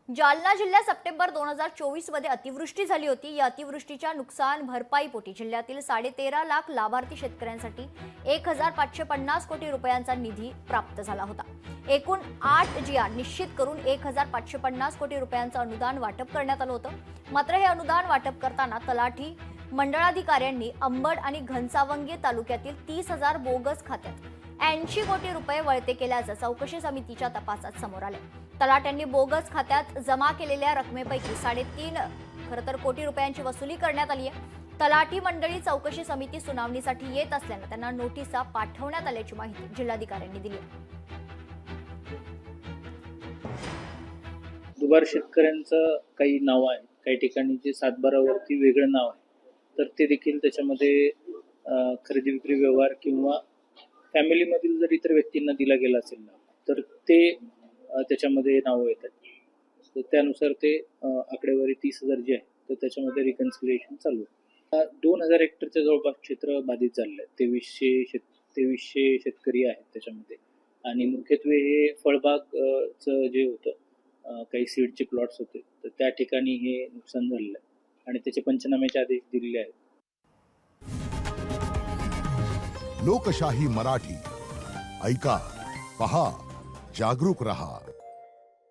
जालना जिल्ह्यात सप्टेंबर 2024 मध्ये अतिवृष्टी झाली होती। या अतिवृष्टीच्या नुकसान भरपाईपोटी जिल्ह्यातील 13.5 लाख लाभार्थी शेतकऱ्यांसाठी 1550 कोटी रुपयांचा निधी प्राप्त झाला होता। एकूण 8 GR निश्चित करून 1550 कोटी रुपयांचं अनुदान वाटप करण्यात आलं होतं। मात्र हे अनुदान वाटप करताना तलाठी मंडळाधिकाऱ्यांनी अंबड आणि घनसावंगी तालुक्यातील 30,000 बोगस खात्यात 80 कोटी रुपये वळते केल्याचं चौकशी समितीच्या तपासात समोर आले। तलाट्यांनी बोगस खात्यात जमा केलेल्या रकमेपैकी 3.5 कोटी रुपयांची वसुली करण्यात आली आहे। तलाठी मंडळी चौकशी समिती सुनावणीसाठी येत असल्यानं त्यांना नोटिसा पाठवण्यात आल्याची माहिती जिल्हाधिकाऱ्यांनी दिली। दुबार शेतकऱ्यांचं काही नाव आहे, काही ठिकाणी जे 7/12 वरती वेगळं नाव आहे, तर ते देखील त्याच्यामध्ये खरेदी विक्री व्यवहार किंवा फॅमिलीमधील जर इतर व्यक्तींना दिला गेला असेल ना, तर ते त्याच्यामध्ये नावं येतात। तर त्यानुसार ते आकडेवारी 30,000 जी आहे तर त्याच्यामध्ये रिकन्सिलिएशन चालू आहे। 2,000 हेक्टरच्या जवळपास क्षेत्र बाधित झालेलं आहे। 2300 शेतकरी आहेत त्याच्यामध्ये, आणि मुख्यत्वे हे फळबागचं जे होतं, काही सीडचे प्लॉट्स होते, तर त्या ठिकाणी हे नुकसान झालेलं आहे आणि त्याचे पंचनाम्याचे आदेश दिलेले आहेत। लोकशाही मराठी ऐका, पहा, जागरूक रहा।